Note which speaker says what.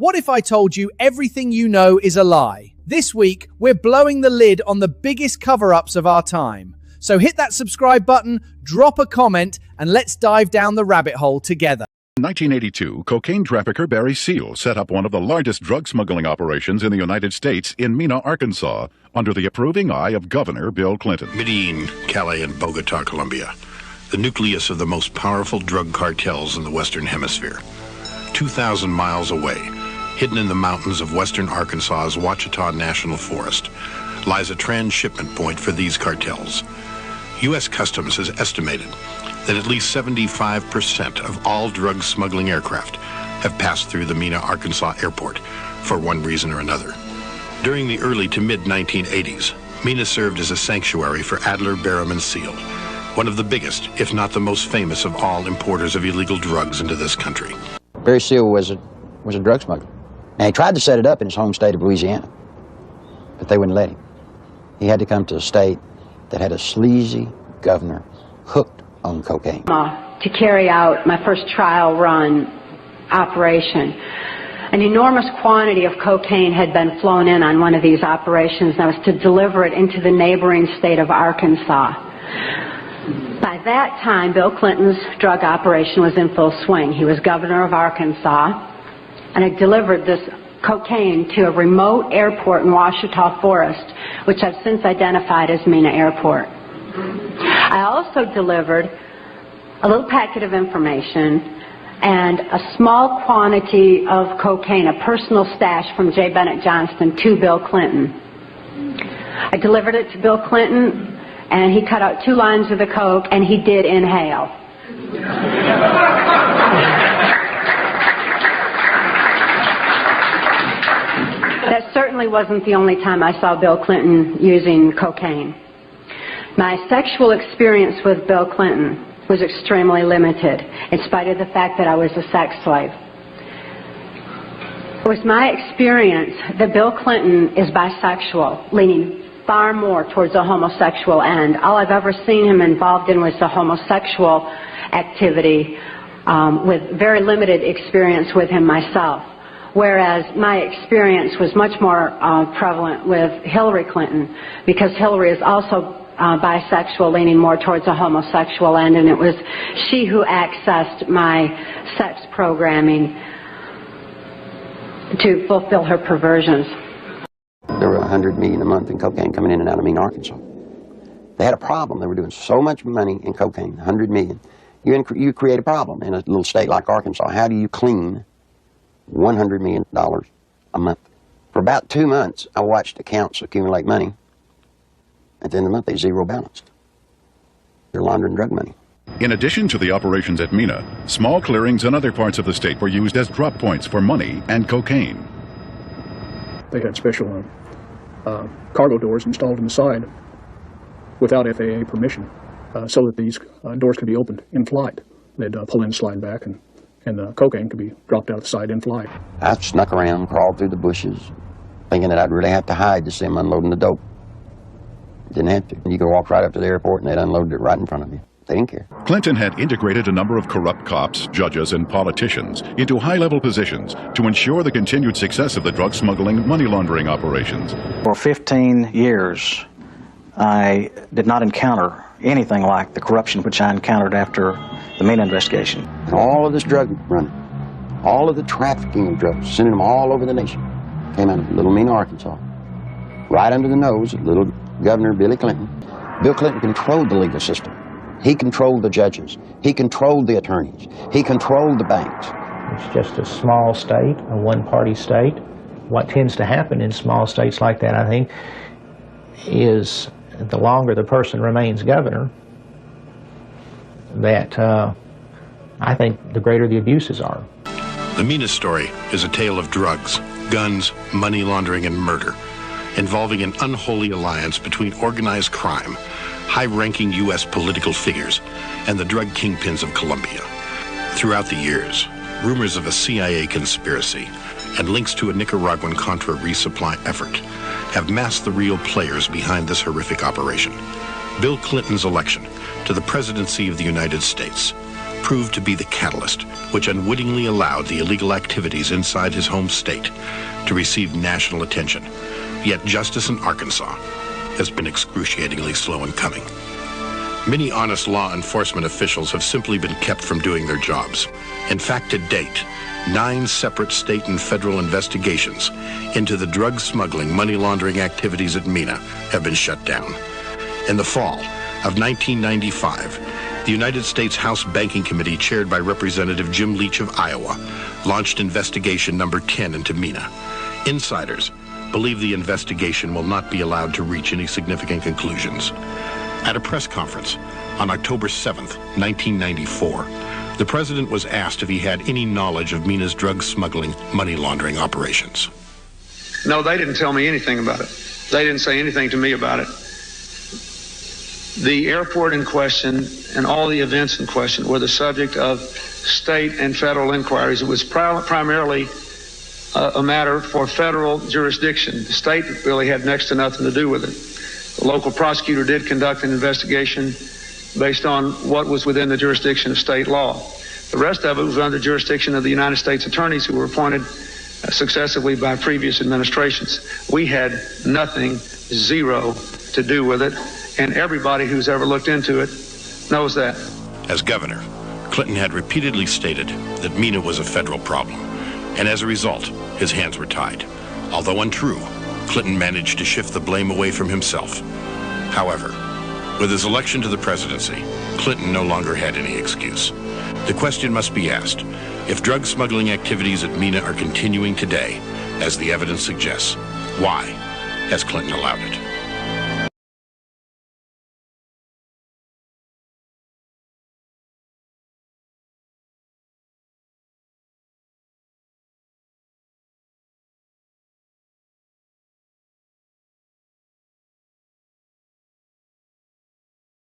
Speaker 1: What if I told you everything you know is a lie? This week, we're blowing the lid on the biggest cover-ups of our time. So hit that subscribe button, drop a comment, and let's dive down the rabbit hole together.
Speaker 2: In 1982, cocaine trafficker Barry Seal set up one of the largest drug smuggling operations in the United States in Mena, Arkansas, under the approving eye of Governor Bill Clinton.
Speaker 3: Medellin, Cali, and Bogota, Colombia, the nucleus of the most powerful drug cartels in the Western Hemisphere. 2,000 miles away, hidden in the mountains of western Arkansas's Ouachita National Forest, lies a transshipment point for these cartels. U.S. Customs has estimated that at least 75% of all drug smuggling aircraft have passed through the Mena, Arkansas airport for one reason or another. During the early to mid-1980s, Mena served as a sanctuary for Adler, Berum, and Seal, one of the biggest, if not the most famous of all importers of illegal drugs into this country.
Speaker 4: Barry Seal was a drug smuggler. Now, he tried to set it up in his home state of Louisiana, but they wouldn't let him. He had to come to a state that had a sleazy governor hooked on cocaine.
Speaker 5: To carry out my first trial run operation. An enormous quantity of cocaine had been flown in on one of these operations, and I was to deliver it into the neighboring state of Arkansas. By that time, Bill Clinton's drug operation was in full swing. He was governor of Arkansas, and I delivered this cocaine to a remote airport in Ouachita Forest, which I've since identified as Mena Airport. I also delivered a little packet of information and a small quantity of cocaine, a personal stash from J. Bennett Johnston, to Bill Clinton. I delivered it to Bill Clinton, and he cut out 2 lines of the coke, and he did inhale. That certainly wasn't the only time I saw Bill Clinton using cocaine. My sexual experience with Bill Clinton was extremely limited, in spite of the fact that I was a sex slave. It was my experience that Bill Clinton is bisexual, leaning far more towards the homosexual end. All I've ever seen him involved in was the homosexual activity, with very limited experience with him myself. Whereas my experience was much more prevalent with Hillary Clinton, because Hillary is also bisexual, leaning more towards a homosexual end, and it was she who accessed my sex programming to fulfill her perversions.
Speaker 4: There were $100 million a month in cocaine coming in and out of Mena, Arkansas. They had a problem. They were doing so much money in cocaine, $100 million. You create a problem in a little state like Arkansas. How do you clean $100 million a month? For about 2 months, I watched accounts accumulate money. At the end of the month, they zero balanced. They're laundering drug money.
Speaker 2: In addition to the operations at Mena, small clearings in other parts of the state were used as drop points for money and cocaine.
Speaker 6: They had special cargo doors installed on the side without FAA permission, so that these doors could be opened in flight. They'd pull in, slide back, and the cocaine could be dropped out the side in flight.
Speaker 4: I snuck around, crawled through the bushes, thinking that I'd really have to hide to see them unloading the dope. Didn't have to. You could walk right up to the airport and they'd unload it right in front of you. They didn't care.
Speaker 2: Clinton had integrated a number of corrupt cops, judges, and politicians into high-level positions to ensure the continued success of the drug smuggling, money laundering operations.
Speaker 7: For 15 years, I did not encounter anything like the corruption which I encountered after the Mena investigation.
Speaker 4: And all of this drug running, all of the trafficking of drugs, sending them all over the nation, came out of little Mena, Arkansas, right under the nose of little Governor Billy Clinton. Bill Clinton controlled the legal system. He controlled the judges. He controlled the attorneys. He controlled the banks.
Speaker 8: It's just a small state, a one-party state. What tends to happen in small states like that, I think, is the longer the person remains governor, that I think the greater the abuses are.
Speaker 3: The Mena story is a tale of drugs, guns, money laundering, and murder, involving an unholy alliance between organized crime, high-ranking U.S. political figures, and the drug kingpins of Colombia. Throughout the years, rumors of a CIA conspiracy and links to a Nicaraguan Contra resupply effort have masked the real players behind this horrific operation. Bill Clinton's election to the presidency of the United States proved to be the catalyst which unwittingly allowed the illegal activities inside his home state to receive national attention. Yet justice in Arkansas has been excruciatingly slow in coming. Many honest law enforcement officials have simply been kept from doing their jobs. In fact, to date, 9 separate state and federal investigations into the drug smuggling, money laundering activities at MENA have been shut down. In the fall of 1995, the United States House Banking Committee, chaired by Representative Jim Leach of Iowa, launched investigation number 10 into MENA. Insiders believe the investigation will not be allowed to reach any significant conclusions. At a press conference on October 7th, 1994, the president was asked if he had any knowledge of MENA's drug smuggling, money laundering operations.
Speaker 9: No, they didn't tell me anything about it. They didn't say anything to me about it. The airport in question and all the events in question were the subject of state and federal inquiries. It was primarily a matter for federal jurisdiction. The state really had next to nothing to do with it. The local prosecutor did conduct an investigation based on what was within the jurisdiction of state law. The rest of it was under jurisdiction of the United States attorneys who were appointed successively by previous administrations. We had nothing, zero, to do with it, and everybody who's ever looked into it knows that.
Speaker 3: As governor, Clinton had repeatedly stated that MENA was a federal problem, and as a result, his hands were tied. Although untrue, Clinton managed to shift the blame away from himself. However, with his election to the presidency, Clinton no longer had any excuse. The question must be asked, if drug smuggling activities at MENA are continuing today, as the evidence suggests, why has Clinton allowed it?